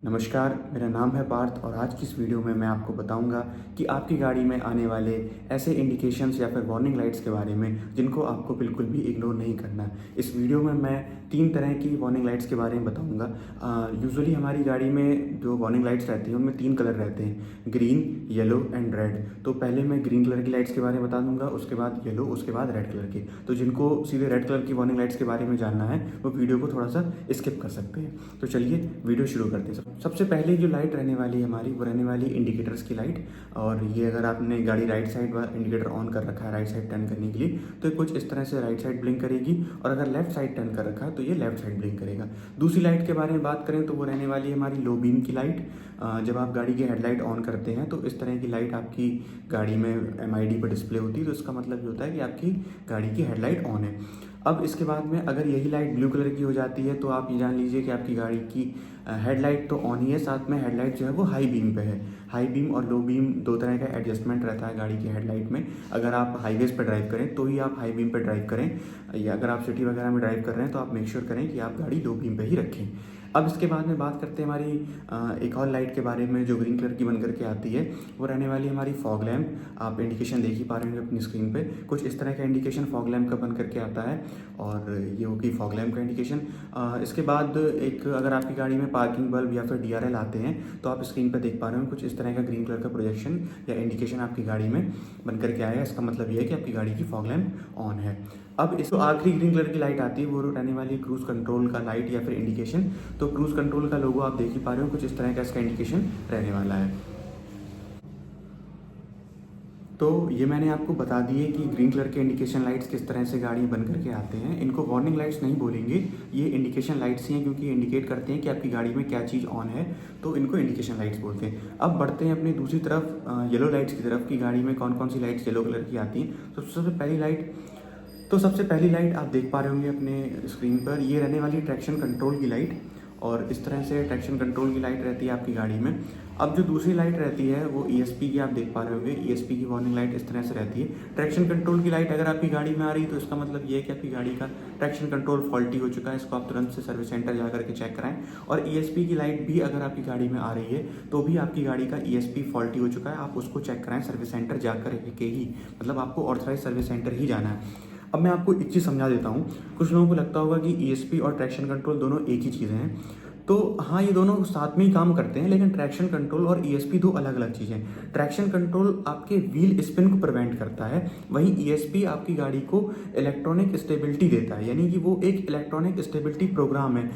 नमस्कार, मेरा नाम है पार्थ और आज की इस वीडियो में मैं आपको बताऊंगा कि आपकी गाड़ी में आने वाले ऐसे इंडिकेशंस या फिर वार्निंग लाइट्स के बारे में जिनको आपको बिल्कुल भी इग्नोर नहीं करना। इस वीडियो में मैं 3 तरह की वार्निंग लाइट्स के बारे में बताऊंगा। यूजुअली हमारी गाड़ी में जो वार्निंग लाइट्स रहती हैं उनमें 3 कलर रहते हैं, ग्रीन, येलो एंड रेड। तो पहले मैं ग्रीन कलर की लाइट्स के बारे में बता दूंगा, उसके बाद येलो, उसके बाद रेड कलर की। तो जिनको सीधे रेड कलर की वार्निंग लाइट्स के बारे में जानना है वो वीडियो को थोड़ा सा स्किप कर सकते हैं। तो चलिए वीडियो शुरू करते हैं। सबसे पहले जो लाइट रहने वाली है हमारी वो रहने वाली इंडिकेटर्स की लाइट। और ये अगर आपने गाड़ी राइट साइड इंडिकेटर ऑन कर रखा है राइट साइड टर्न करने के लिए तो कुछ इस तरह से राइट साइड ब्लिंक करेगी, और अगर लेफ्ट साइड टर्न कर रखा है तो ये लेफ्ट साइड ब्लिंक करेगा। दूसरी लाइट के बारे में बात करें तो वो रहने वाली है हमारी लो बीम की लाइट। जब आप गाड़ी की हेडलाइट ऑन करते हैं तो इस तरह की लाइट आपकी गाड़ी में MID पर डिस्प्ले होती है, तो इसका मतलब ये होता है कि आपकी गाड़ी की हेडलाइट ऑन है। अब इसके बाद में अगर यही लाइट ब्लू कलर की हो जाती है तो आप ये जान लीजिए कि आपकी गाड़ी की हेडलाइट तो ऑन ही है, साथ में हेडलाइट जो है वो हाई बीम पे है। हाई बीम और लो बीम दो तरह का एडजस्टमेंट रहता है गाड़ी की हेडलाइट में। अगर आप हाईवेज पर ड्राइव करें तो ही आप हाई बीम पर ड्राइव करें, या अगर आप सिटी वगैरह में ड्राइव कर रहे हैं तो आप मेक श्योर करें कि आप गाड़ी लो बीम पे ही रखें। अब इसके बाद में बात करते हैं हमारी एक और लाइट के बारे में जो ग्रीन कलर की बन करके आती है, वो रहने वाली हमारी फॉग लैम्प। आप इंडिकेशन देख ही पा रहे हैं अपनी स्क्रीन पे, कुछ इस तरह का इंडिकेशन फॉग लैम्प का बन करके आता है, और ये होगी फॉग लैम्प का इंडिकेशन। इसके बाद एक अगर आपकी गाड़ी में पार्किंग बल्ब या फिर DRL आते हैं तो आप स्क्रीन पर देख पा रहे हो कुछ इस तरह का ग्रीन कलर का प्रोजेक्शन या इंडिकेशन आपकी गाड़ी में बन करके आएगा। इसका मतलब ये है कि आपकी गाड़ी की फॉग लैम्प ऑन है। अब इस आखिरी ग्रीन कलर की लाइट आती है वो रहने वाली है क्रूज कंट्रोल का लाइट या फिर इंडिकेशन। तो क्रूज कंट्रोल का लोगो आप देख ही पा रहे हो, कुछ इस तरह का इसका इंडिकेशन रहने वाला है। तो ये मैंने आपको बता दिए कि ग्रीन कलर के इंडिकेशन लाइट्स किस तरह से गाड़ी बन करके आते हैं। इनको वार्निंग लाइट्स नहीं बोलेंगे, ये इंडिकेशन लाइट्स ही हैं, क्योंकि ये इंडिकेट करते हैं कि आपकी गाड़ी में क्या चीज़ ऑन है, तो इनको इंडिकेशन लाइट्स बोलते हैं। अब बढ़ते हैं अपनी दूसरी तरफ येलो लाइट्स की तरफ कि गाड़ी में कौन कौन सी लाइट्स येलो कलर की आती हैं। सबसे पहली लाइट आप देख पा रहे होंगे अपने स्क्रीन पर, ये रहने वाली ट्रैक्शन कंट्रोल की लाइट। और इस तरह से ट्रैक्शन कंट्रोल की लाइट रहती है आपकी गाड़ी में। अब जो दूसरी लाइट रहती है वो ESP की आप देख पा रहे होंगे, ESP की वार्निंग लाइट इस तरह से रहती है। ट्रैक्शन कंट्रोल की लाइट अगर आपकी गाड़ी में आ रही है तो इसका मतलब ये है कि आपकी गाड़ी का ट्रैक्शन कंट्रोल फॉल्टी हो चुका है, इसको आप तुरंत से सर्विस सेंटर जा करके चेक कराएं। और ESP की लाइट भी अगर आपकी गाड़ी में आ रही है तो भी आपकी गाड़ी का ESP फॉल्टी हो चुका है, आप उसको चेक कराएं सर्विस सेंटर जा करके ही, मतलब आपको ऑथराइज सर्विस सेंटर ही जाना है। अब मैं आपको एक चीज़ समझा देता हूँ। कुछ लोगों को लगता होगा कि ESP और ट्रैक्शन कंट्रोल दोनों एक ही चीज़ें हैं, तो हाँ, ये दोनों साथ में ही काम करते हैं, लेकिन ट्रैक्शन कंट्रोल और ESP दो अलग अलग चीज़ें हैं। ट्रैक्शन कंट्रोल आपके व्हील स्पिन को प्रिवेंट करता है, वहीं ESP आपकी गाड़ी को इलेक्ट्रॉनिक स्टेबिलिटी देता है, यानी कि वो एक इलेक्ट्रॉनिक स्टेबिलिटी प्रोग्राम है।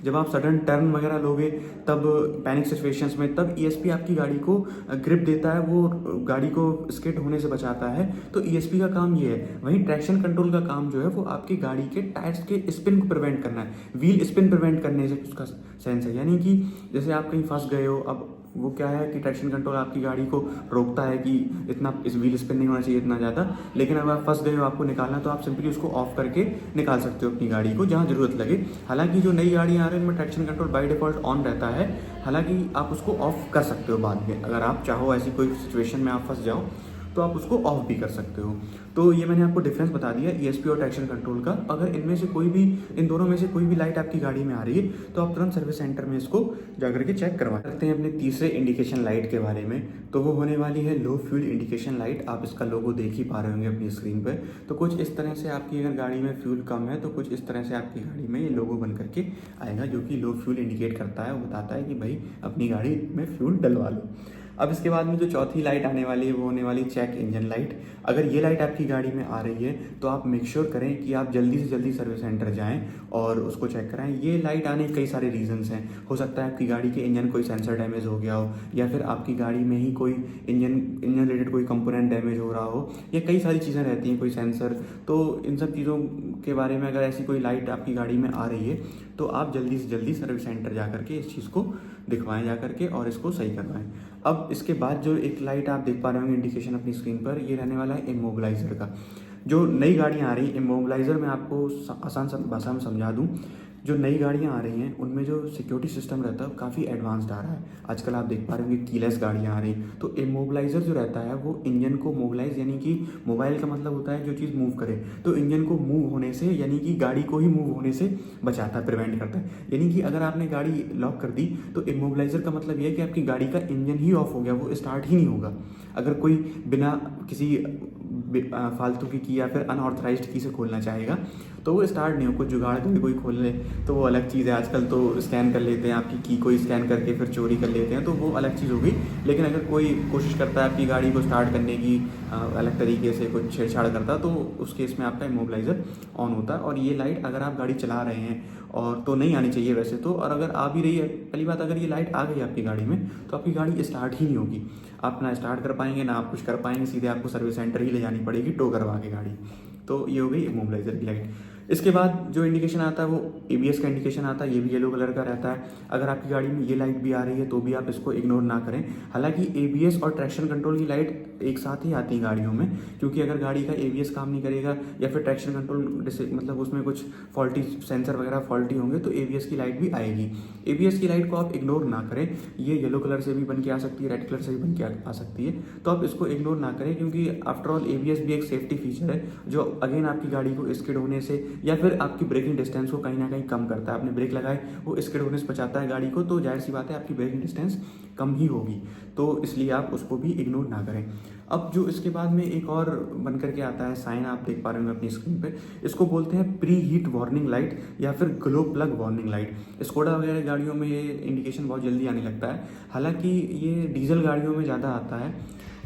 जब आप सडन टर्न वगैरह लोगे तब पैनिक सिचुएशंस में तब ESP आपकी गाड़ी को ग्रिप देता है, वो गाड़ी को स्किड होने से बचाता है। तो ESP का काम ये है। वहीं ट्रैक्शन कंट्रोल का काम जो है वो आपकी गाड़ी के टायर्स के स्पिन को प्रिवेंट करना है, व्हील स्पिन प्रिवेंट करने से उसका सेंस है। यानी कि जैसे आप कहीं फंस गए हो, अब वो क्या है कि ट्रैक्शन कंट्रोल आपकी गाड़ी को रोकता है कि इतना इस व्हील स्पिन नहीं होना चाहिए इतना ज़्यादा, लेकिन अगर आप फंस गए हो आपको निकालना तो आप सिंपली उसको ऑफ करके निकाल सकते हो अपनी गाड़ी को जहाँ ज़रूरत लगे। हालांकि जो नई गाड़ियाँ आ रही हैं उनमें traction control by default on रहता है, हालांकि आप उसको ऑफ कर सकते हो बाद में, अगर आप चाहो ऐसी कोई सिचुएशन में आप फंस जाओ तो आप उसको ऑफ भी कर सकते हो। तो ये मैंने आपको डिफरेंस बता दिया ESP और ट्रैक्शन कंट्रोल का। अगर इनमें से कोई भी, इन दोनों में से कोई भी लाइट आपकी गाड़ी में आ रही है तो आप तुरंत सर्विस सेंटर में इसको जाकर के चेक करवा सकते हैं। अपने तीसरे इंडिकेशन लाइट के बारे में, तो वो होने वाली है लो फ्यूल इंडिकेशन लाइट। आप इसका लोगो देख ही पा रहे होंगे अपनी स्क्रीन पर। तो कुछ इस तरह से आपकी अगर गाड़ी में फ्यूल कम है तो कुछ इस तरह से आपकी गाड़ी में ये लोगो बन करके आएगा, जो कि लो फ्यूल इंडिकेट करता है, वो बताता है कि भाई अपनी गाड़ी में फ्यूल डलवा लो। अब इसके बाद में जो चौथी लाइट आने वाली है वो होने वाली चेक इंजन लाइट। अगर ये लाइट आपकी गाड़ी में आ रही है तो आप मेक श्योर करें कि आप जल्दी से जल्दी सर्विस सेंटर जाएं और उसको चेक कराएं। ये लाइट आने के कई सारे रीजंस हैं। हो सकता है आपकी गाड़ी के इंजन कोई सेंसर डैमेज हो गया हो, या फिर आपकी गाड़ी में ही कोई इंजन रिलेटेड कोई कंपोनेंट डैमेज हो रहा हो, या कई सारी चीज़ें रहती हैं, कोई सेंसर। तो इन सब चीज़ों के बारे में अगर ऐसी कोई लाइट आपकी गाड़ी में आ रही है तो आप जल्दी से जल्दी सर्विस सेंटर जा करके इस चीज़ को दिखवाएं जा करके और इसको सही करवाएं। अब इसके बाद जो एक लाइट आप देख पा रहे होंगे इंडिकेशन अपनी स्क्रीन पर, ये रहने वाला है इमोबिलाइजर का। जो नई गाड़ियाँ आ रही हैं, इमोबिलाइजर मैं आपको आसान भाषा में समझा दूँ जो नई गाड़ियाँ आ रही हैं उनमें जो सिक्योरिटी सिस्टम रहता है वो काफ़ी एडवांस्ड आ रहा है। आजकल आप देख पा रहे होंगे कीलेस गाड़ियाँ आ रही हैं, तो इमोबिलाइज़र जो रहता है वो इंजन को मोबिलाइज, यानी कि मोबाइल का मतलब होता है जो चीज़ मूव करे, तो इंजन को मूव होने से, यानी कि गाड़ी को ही मूव होने से बचाता है, प्रिवेंट करता है। यानी कि अगर आपने गाड़ी लॉक कर दी तो इमोबिलाइज़र का मतलब ये है कि आपकी गाड़ी का इंजन ही ऑफ हो गया, वो स्टार्ट ही नहीं होगा। अगर कोई बिना किसी फालतू की या फिर अनऑथराइज्ड की से खोलना चाहेगा तो वो स्टार्ट नहीं हो, कुछ जुगाड़ करके कोई खोल ले तो वो अलग चीज़ है। आजकल तो स्कैन कर लेते हैं आपकी की को स्कैन करके फिर चोरी कर लेते हैं, तो वो अलग चीज़ हो गई। लेकिन अगर कोई कोशिश करता है आपकी गाड़ी को स्टार्ट करने की अलग तरीके से कुछ छेड़छाड़ करता तो उस केस में आपका इमोबिलाइज़र ऑन होता है। और ये लाइट अगर आप गाड़ी चला रहे हैं और तो नहीं आनी चाहिए वैसे तो, और अगर आ भी रही है, पहली बात अगर ये लाइट आ गई आपकी गाड़ी में तो आपकी गाड़ी स्टार्ट ही नहीं होगी। आप ना स्टार्ट कर पाएंगे ना आप कुछ कर पाएंगे, सीधे आपको सर्विस सेंटर ही ले जानी पड़ेगी टो करवा के गाड़ी। तो ये हो गई इमोबिलाइज़र की लाइट। इसके बाद जो इंडिकेशन आता है वो एबीएस का इंडिकेशन आता है, ये भी येलो कलर का रहता है। अगर आपकी गाड़ी में ये लाइट भी आ रही है तो भी आप इसको इग्नोर ना करें। हालांकि एबीएस और ट्रैक्शन कंट्रोल की लाइट एक साथ ही आती है गाड़ियों में, क्योंकि अगर गाड़ी का एबीएस काम नहीं करेगा या फिर ट्रैक्शन कंट्रोल मतलब उसमें कुछ फॉल्टी सेंसर वगैरह फॉल्टी होंगे तो एबीएस की लाइट भी आएगी। एबीएस की लाइट को आप इग्नोर ना करें, ये येलो कलर से भी बन के आ सकती है, रेड कलर से भी बन के आ सकती है, तो आप इसको इग्नोर ना करें, क्योंकि आफ्टर ऑल एबीएस भी एक सेफ्टी फीचर है जो अगेन आपकी गाड़ी को स्किड होने से या फिर आपकी ब्रेकिंग डिस्टेंस को कहीं ना कहीं कम करता है। आपने ब्रेक लगाए वो स्किड होने से बचाता है गाड़ी को, तो जाहिर सी बात है आपकी ब्रेकिंग डिस्टेंस कम ही होगी, तो इसलिए आप उसको भी इग्नोर ना करें। अब जो इसके बाद में एक और बन करके आता है साइन, आप देख पा रहे होंगे अपनी स्क्रीन पे, इसको बोलते हैं प्री हीट वार्निंग लाइट या फिर glow plug warning light. Skoda वगैरह गाड़ियों में ये इंडिकेशन बहुत जल्दी आने लगता है, हालांकि ये डीजल गाड़ियों में ज़्यादा आता है।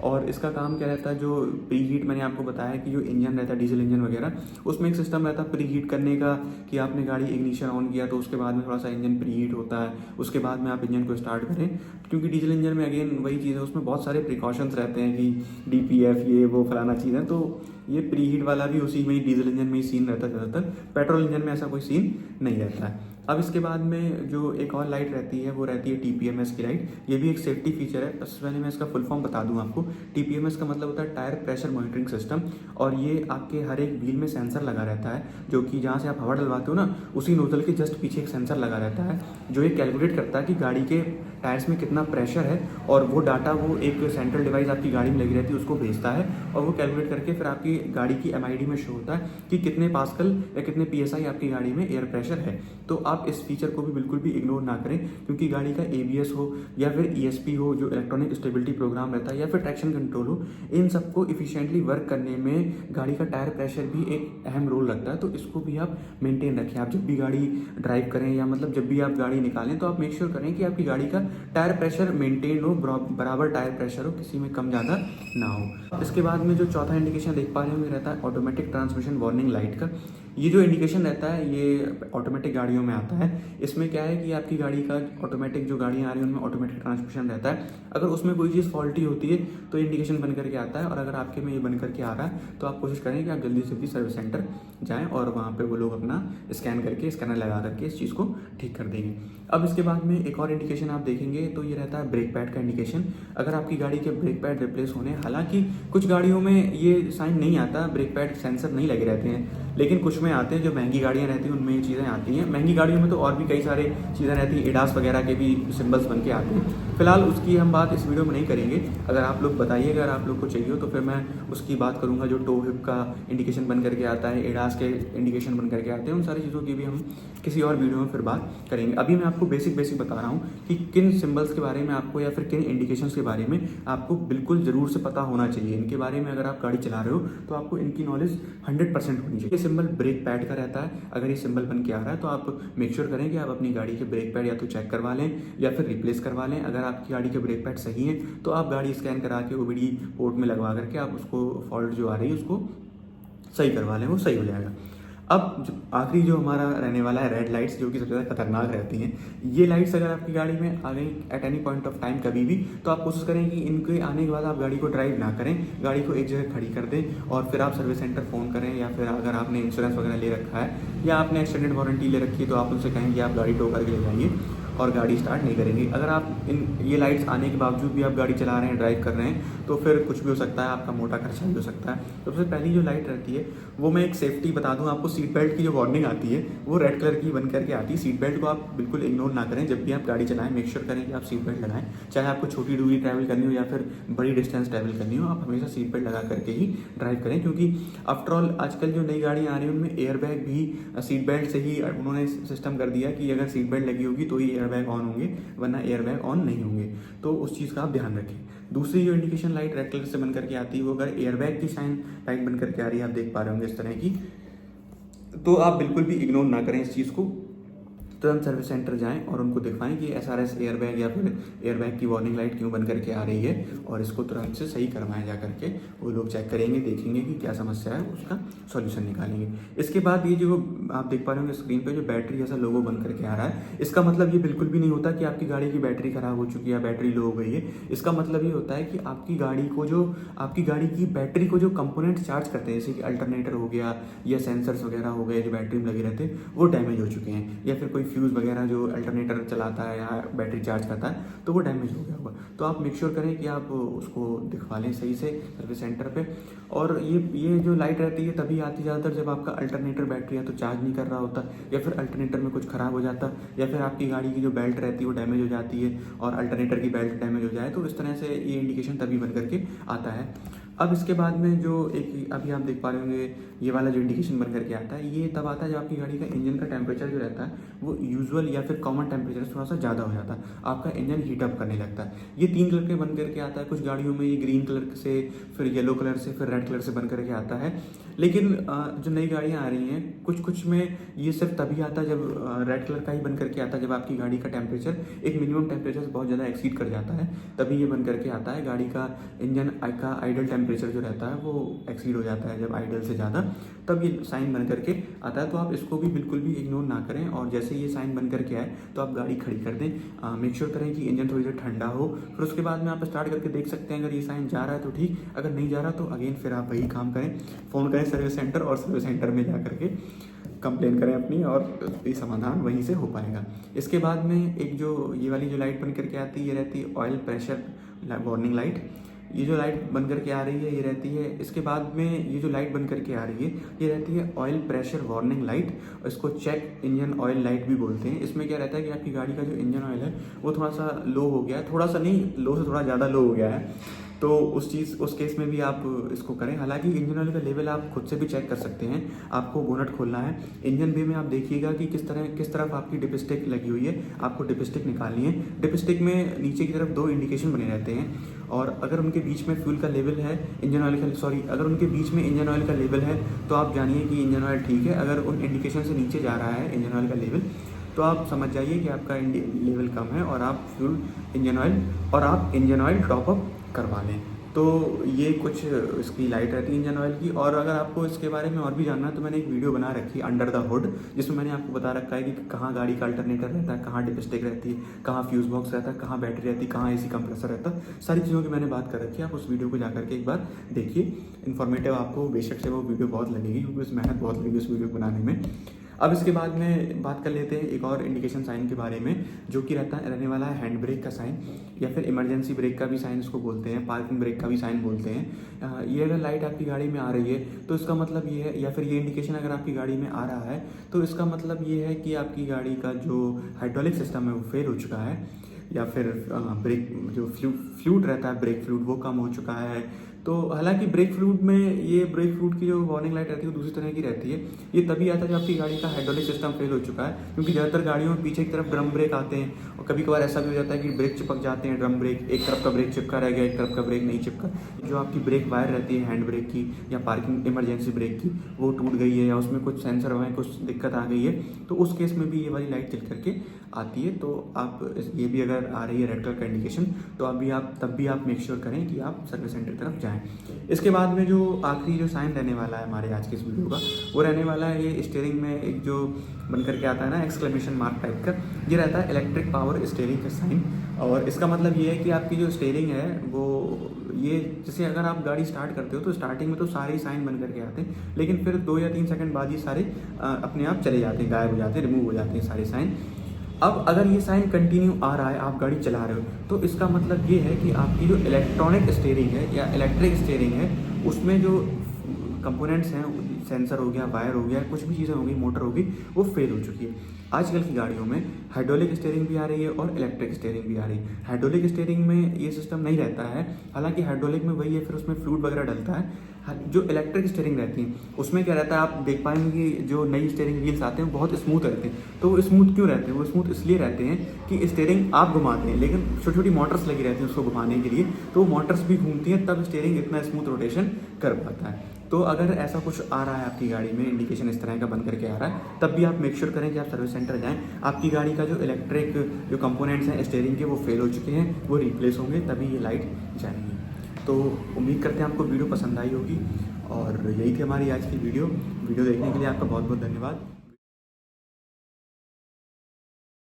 और इसका काम क्या रहता है, जो प्री हीट मैंने आपको बताया कि जो इंजन रहता है डीजल इंजन वगैरह, उसमें एक सिस्टम रहता है प्री हीट करने का, कि आपने गाड़ी इग्निशन ऑन किया तो उसके बाद में थोड़ा सा इंजन प्री हीट होता है, उसके बाद में आप इंजन को स्टार्ट करें। क्योंकि डीजल इंजन में अगेन वही चीज़ है, उसमें बहुत सारे प्रिकॉशंस रहते हैं कि डीपीएफ ये वो फलाना चीज़ है, तो ये प्री हीट वाला भी उसी में ही डीजल इंजन में ही सीन रहता है ज़्यादातर। पेट्रोल इंजन में ऐसा कोई सीन नहीं रहता है। अब इसके बाद में जो एक और लाइट रहती है वो रहती है टीपीएमएस की लाइट। ये भी एक सेफ्टी फीचर है, सबसे पहले मैं इसका फुल फॉर्म बता दूं आपको। टीपीएमएस का मतलब होता है टायर प्रेशर मॉनिटरिंग सिस्टम, और ये आपके हर एक व्हील में सेंसर लगा रहता है, जो कि जहाँ से आप हवा डलवाते हो ना उसी नोजल के जस्ट पीछे एक सेंसर लगा रहता है, जो ये कैलकुलेट करता है कि गाड़ी के टायर्स में कितना प्रेशर है, और वो डाटा वो एक सेंट्रल डिवाइस आपकी गाड़ी में लगी रहती है उसको भेजता है, और वो कैलकुलेट करके फिर आपकी गाड़ी की एमआईडी में शो होता है कि कितने पास्कल या कितने पीएसआई आपकी गाड़ी में एयर प्रेशर है। तो आप इस फीचर को भी बिल्कुल भी इग्नोर ना करें, क्योंकि गाड़ी का एबीएस हो या फिर ईएसपी हो जो इलेक्ट्रॉनिक स्टेबिलिटी प्रोग्राम रहता है, या फिर ट्रैक्शन कंट्रोल हो, इन सबको इफिशिएंटली वर्क करने में गाड़ी का टायर प्रेशर भी एक अहम रोल रखता है। तो इसको भी आप मेंटेन रखें। आप जब भी गाड़ी ड्राइव करें या मतलब जब भी आप गाड़ी निकालें तो आप मेक श्योर करें कि आपकी गाड़ी का टायर प्रेशर मेंटेन हो, बराबर टायर प्रेशर हो, किसी में कम ज़्यादा ना हो। इसके बाद में जो चौथा इंडिकेशन देख पा रहे हैं रहता है ऑटोमेटिक ट्रांसमिशन वार्निंग लाइट का। ये जो इंडिकेशन रहता है ये ऑटोमेटिक गाड़ियों में आता है। इसमें क्या है कि आपकी गाड़ी का ऑटोमेटिक जो गाड़ियाँ आ रही हैं उनमें ऑटोमेटिक ट्रांसमिशन रहता है, अगर उसमें कोई चीज़ फॉल्टी होती है तो इंडिकेशन बन करके आता है, और अगर आपके में ये बन करके आ रहा है तो आप कोशिश करें कि आप जल्दी से जल्दी सर्विस सेंटर जाएँ और वहाँ पर वो लोग अपना स्कैन करके स्कैनर लगा करके इस चीज़ को ठीक कर देंगे। अब इसके बाद में एक और इंडिकेशन आप देखेंगे तो ये रहता है ब्रेक पैड का इंडिकेशन। अगर आपकी गाड़ी के ब्रेक पैड रिप्लेस होने, हालांकि कुछ गाड़ियों में ये साइन नहीं आता, ब्रेक पैड सेंसर नहीं लगे रहते हैं, लेकिन कुछ में आते हैं। जो महंगी गाड़ियाँ रहती हैं उनमें ये चीज़ें आती हैं। महंगी गाड़ियों में तो और भी कई सारे चीज़ें रहती हैं, एडास वगैरह के भी सिंबल्स बन के आते हैं। फिलहाल उसकी हम बात इस वीडियो में नहीं करेंगे। अगर आप लोग बताइएगा, अगर आप लोग को चाहिए हो तो फिर मैं उसकी बात करूँगा। जो टो हिप का इंडिकेशन बन करके आता है, एडास के इंडिकेशन बन करके आते हैं, उन सारी चीज़ों की भी हम किसी और वीडियो में फिर बात करेंगे। अभी मैं आपको बेसिक बता रहा हूँ कि किन सिंबल्स के बारे में आपको या फिर किन इंडिकेशंस के बारे में आपको बिल्कुल ज़रूर से पता होना चाहिए। इनके बारे में अगर आप गाड़ी चला रहे हो तो आपको इनकी नॉलेज 100% होनी चाहिए। ये सिंबल ब्रेक पैड का रहता है। अगर ये सिंबल बन के आ रहा है तो आप मेक श्योर करें कि आप अपनी गाड़ी के ब्रेक पैड या तो चेक करवा लें या फिर रिप्लेस करवा लें। अगर आपकी गाड़ी के ब्रेक पैड सही है तो आप गाड़ी स्कैन करा के ओबीडी पोर्ट में लगवा करके आप उसको फॉल्ट जो आ रही है उसको सही करवा लें, वो सही हो जाएगा। अब आखिरी जो हमारा रहने वाला है रेड लाइट्स, जो कि सबसे ज़्यादा खतरनाक रहती हैं। ये लाइट्स अगर आपकी गाड़ी में आ गई at any point of time कभी भी, तो आप कोशिश करें कि इनके आने के बाद आप गाड़ी को ड्राइव ना करें, गाड़ी को एक जगह खड़ी कर दें और फिर आप सर्विस सेंटर फ़ोन करें, या फिर अगर आपने इंश्योरेंस वगैरह ले रखा है या आपने एक्सटेंडेड वारंटी ले रखी है तो आप उनसे कहें कि आप गाड़ी टो करके ले जाइए। और गाड़ी स्टार्ट नहीं करेंगी। अगर आप ये लाइट्स आने के बावजूद भी आप गाड़ी चला रहे हैं, ड्राइव कर रहे हैं, तो फिर कुछ भी हो सकता है, आपका मोटा खर्चा भी हो सकता है। सबसे पहली जो लाइट रहती है वो मैं एक सेफ्टी बता दूं आपको, सीट बेल्ट की जो वार्निंग आती है वो रेड कलर की बन करके आती है। सीट बेल्ट को आप बिल्कुल इग्नोर ना करें, जब भी आप गाड़ी चलाएं मेक श्योर करें कि आप सीट बेल्ट लगाएं। चाहे आपको छोटी दूरी ट्रैवल करनी हो या फिर बड़ी डिस्टेंस ट्रैवल करनी हो, आप हमेशा सीट बेल्ट लगा करके ही ड्राइव करें, क्योंकि आफ्टरऑल आजकल जो नई गाड़ियाँ आ रही हैं उनमें एयर बैग भी सीट बेल्ट से ही उन्होंने सिस्टम कर दिया कि अगर सीट बेल्ट लगी होगी तो ही एयर बैग ऑन होंगे, वरना एयर बैग ऑन नहीं होंगे। तो उस चीज़ का आप ध्यान रखें। दूसरी जो इंडिकेशन लाइट रेड कलर से बन करके आती है वो अगर एयर बैग की साइन लाइट बन करके आ रही है, आप देख पा रहे होंगे इस तरह की, तो आप बिल्कुल भी इग्नोर ना करें इस चीज़ को। तुरंत सर्विस सेंटर जाएं और उनको दिखवाएं कि एसआरएस एयर बैग या फिर एयर बैग की वार्निंग लाइट क्यों बन करके आ रही है, और इसको तुरंत से सही करवाएं जा करके। वो लोग चेक करेंगे, देखेंगे कि क्या समस्या है, उसका सॉल्यूशन निकालेंगे। इसके बाद ये जो आप देख पा रहे होंगे स्क्रीन पे जो बैटरी जैसा लोगो बन करके आ रहा है, इसका मतलब ये बिल्कुल भी नहीं होता कि आपकी गाड़ी की बैटरी खराब हो चुकी है या बैटरी लो हो गई है। इसका मतलब ये होता है कि आपकी गाड़ी की बैटरी को जो कंपोनेंट चार्ज करते हैं, जैसे कि अल्टरनेटर हो गया या सेंसर्स वगैरह हो गए जो बैटरी में लगे रहते हैं, वो डैमेज हो चुके हैं, या फिर कोई फ्यूज़ वगैरह जो अल्टरनेटर चलाता है या बैटरी चार्ज करता है तो वो डैमेज हो गया होगा। तो आप मेक श्योर करें कि आप उसको दिखवा लें सही से सर्विस सेंटर पे। और ये जो लाइट रहती है तभी आती ज़्यादातर जब आपका अल्टरनेटर बैटरी या तो चार्ज नहीं कर रहा होता, या फिर अल्टरनेटर में कुछ ख़राब हो जाता, या फिर आपकी गाड़ी की जो बेल्ट रहती है वो डैमेज हो जाती है और अल्टरनेटर की बेल्ट डैमेज हो जाए, तो इस तरह से ये इंडिकेशन तभी बन करके आता है। अब इसके बाद में जो एक अभी आप देख पा रहे होंगे ये वाला जो इंडिकेशन बन करके आता है, ये तब आता है जब आपकी गाड़ी का इंजन का टेम्परेचर जो रहता है वो यूजुअल या फिर कॉमन टेम्परेचर से थोड़ा सा ज़्यादा हो जाता है, आपका इंजन हीटअप करने लगता है। ये 3 कलर के बन करके आता है। कुछ गाड़ियों में ये ग्रीन कलर से, फिर येलो कलर से, फिर रेड कलर से बन करके आता है। लेकिन जो नई गाड़ियाँ आ रही हैं कुछ में ये सिर्फ तभी आता है जब रेड कलर का ही बन करके आता है, जब आपकी गाड़ी का टेम्परेचर एक मिनिमम टेम्परेचर से बहुत ज़्यादा एक्सीड कर जाता है, तभी ये बन करके आता है। गाड़ी का इंजन का आइडल टेम्परेचर जो रहता है वो एक्सीड हो जाता है जब आइडल से ज़्यादा, तब ये साइन बन करके आता है। तो आप इसको भी बिल्कुल भी इग्नोर ना करें, और जैसे ये साइन बन करके आए तो आप गाड़ी खड़ी कर दें। मेक श्योर करें कि इंजन थोड़ी देर ठंडा हो, फिर उसके बाद में आप स्टार्ट करके देख सकते हैं। अगर ये साइन जा रहा है तो ठीक, अगर नहीं जा रहा तो अगेन फिर आप वही काम करें, फ़ोन करें सर्विस सेंटर और सर्विस सेंटर में जा करके कंप्लेन करें अपनी, और ये समाधान वहीं से हो पाएगा। इसके बाद में एक जो ये वाली जो लाइट बन करके आती है, ये रहती है ऑयल प्रेशर वार्निंग लाइट। ये जो लाइट बन करके आ रही है ये रहती है। इसके बाद में ये जो लाइट बन करके आ रही है ये रहती है ऑयल प्रेशर वार्निंग लाइट, इसको चेक इंजन ऑयल लाइट भी बोलते हैं। इसमें क्या रहता है कि आपकी गाड़ी का जो इंजन ऑयल है वो थोड़ा सा लो हो गया है, थोड़ा सा नहीं, लो से थोड़ा ज़्यादा लो हो गया है, तो उस केस में भी आप इसको करें। हालांकि इंजन ऑयल का लेवल आप खुद से भी चेक कर सकते हैं। आपको बोनट खोलना है, इंजन बे में आप देखिएगा कि किस तरफ आपकी डिपस्टिक लगी हुई है, आपको डिपस्टिक निकालनी है। डिपस्टिक में नीचे की तरफ 2 इंडिकेशन बने रहते हैं, और अगर उनके बीच में फ्यूल का लेवल है, अगर उनके बीच में इंजन ऑयल का लेवल है तो आप जानिए कि इंजन ऑयल ठीक है। अगर उन इंडिकेशन से नीचे जा रहा है इंजन ऑयल का लेवल तो आप समझ जाइए कि आपका लेवल कम है और आप इंजन ऑयल टॉप अप करवा लें। तो ये कुछ इसकी लाइट रहती है इंजन ऑयल की। और अगर आपको इसके बारे में और भी जानना है तो मैंने एक वीडियो बना रखी है अंडर द हुड, जिसमें मैंने आपको बता रखा है कि कहाँ गाड़ी का अल्टरनेटर रहता है, कहाँ डिपस्टिक रहती है, कहाँ फ्यूज़ बॉक्स रहता है, कहाँ बैटरी रहती है, कहाँ एसी कंप्रेसर रहता है। सारी चीज़ों की मैंने बात कर रखी है, आप उस वीडियो को जाकर के एक बार देखिए। इन्फॉर्मेटिव आपको बेशक से वो वीडियो बहुत लगेगी, क्योंकि उस मेहनत बहुत लगेगी उस वीडियो बनाने में। अब इसके बाद में बात कर लेते हैं एक और इंडिकेशन साइन के बारे में, जो कि रहने वाला है हैंड ब्रेक का साइन, या फिर इमरजेंसी ब्रेक का भी साइन इसको बोलते हैं, पार्किंग ब्रेक का भी साइन बोलते हैं। ये अगर लाइट आपकी गाड़ी में आ रही है तो इसका मतलब ये है, या फिर ये इंडिकेशन अगर आपकी गाड़ी में आ रहा है तो इसका मतलब ये है कि आपकी गाड़ी का जो हाइड्रोलिक सिस्टम है वो फेल हो चुका है, या फिर ब्रेक जो फ्लूइड रहता है, ब्रेक फ्लूइड वो कम हो चुका है। तो हालांकि ब्रेक फ्लूइड की जो वार्निंग लाइट रहती है वो दूसरी तरह की रहती है। ये तभी आता है जब आपकी गाड़ी का हाइड्रोलिक सिस्टम फेल हो चुका है, क्योंकि ज़्यादातर गाड़ियों में पीछे की तरफ ड्रम ब्रेक आते हैं, और कभी कभार ऐसा भी हो जाता है कि ब्रेक चिपक जाते हैं। ड्रम ब्रेक, एक तरफ का ब्रेक चिपका रह गया, एक तरफ का ब्रेक नहीं चिपका। जो आपकी ब्रेक वायर रहती है हैंड ब्रेक की या पार्किंग इमरजेंसी ब्रेक की, वो टूट गई है या उसमें कुछ सेंसर में कुछ दिक्कत आ गई है, तो उस केस में भी ये वाली लाइट जल करके आती है। तो आप ये भी अगर आ रही है रेड कलर का इंडिकेशन तो तब भी आप मेक श्योर करें कि आप सर्विस सेंटर की तरफ जाएं। इसके बाद में जो आखिरी जो साइन रहने वाला है हमारे आज के इस वीडियो का, वो रहने वाला है ये स्टीयरिंग में एक जो बन करके आता है ना एक्सक्लेमेशन मार्क टाइप का, ये रहता है इलेक्ट्रिक पावर स्टीयरिंग का साइन। और इसका मतलब ये है कि आपकी जो स्टीयरिंग है वो ये जैसे अगर आप गाड़ी स्टार्ट करते हो तो स्टार्टिंग में तो सारे साइन बन करके आते हैं, लेकिन फिर 2 या 3 सेकंड बाद ये सारे अपने आप चले जाते हैं, गायब हो जाते हैं, रिमूव हो जाते हैं सारे साइन। अब अगर ये साइन कंटिन्यू आ रहा है, आप गाड़ी चला रहे हो, तो इसका मतलब ये है कि आपकी जो इलेक्ट्रॉनिक स्टीयरिंग है या इलेक्ट्रिक स्टीयरिंग है, उसमें जो कंपोनेंट्स हैं, सेंसर हो गया, वायर हो गया, कुछ भी चीज़ें होगी, मोटर होगी, वो फेल हो चुकी है। आजकल की गाड़ियों में हाइड्रोलिक स्टीयरिंग भी आ रही है और इलेक्ट्रिक स्टीयरिंग भी आ रही है। हाइड्रोलिक स्टीयरिंग में ये सिस्टम नहीं रहता है, हालांकि हाइड्रोलिक में वही है, फिर उसमें फ्लूइड वगैरह डलता है। जो इलेक्ट्रिक स्टीयरिंग रहती है उसमें क्या रहता है, आप देख पाएंगे कि जो नई स्टीयरिंग व्हील्स आते हैं वो बहुत स्मूथ रहते हैं। तो वो स्मूथ क्यों रहते हैं? वो स्मूथ इसलिए रहते हैं कि स्टीयरिंग आप घुमाते हैं, लेकिन छोटी छोटी मोटर्स लगी रहती हैं उसको घुमाने के लिए, तो वो मोटर्स भी घूमती हैं, तब स्टीयरिंग इतना स्मूथ रोटेशन कर पाता है। तो अगर ऐसा कुछ आ रहा है आपकी गाड़ी में, इंडिकेशन इस तरह का बन करके आ रहा है, तब भी आप मेक श्योर करें कि आप सर्विस सेंटर जाएं। आपकी गाड़ी का जो इलेक्ट्रिक जो कंपोनेंट्स हैं स्टीयरिंग के, वो फेल हो चुके हैं, वो रिप्लेस होंगे, तभी ये लाइट जाएंगी। तो उम्मीद करते हैं आपको वीडियो पसंद आई होगी, और यही थी हमारी आज की वीडियो देखने के लिए आपका बहुत बहुत धन्यवाद।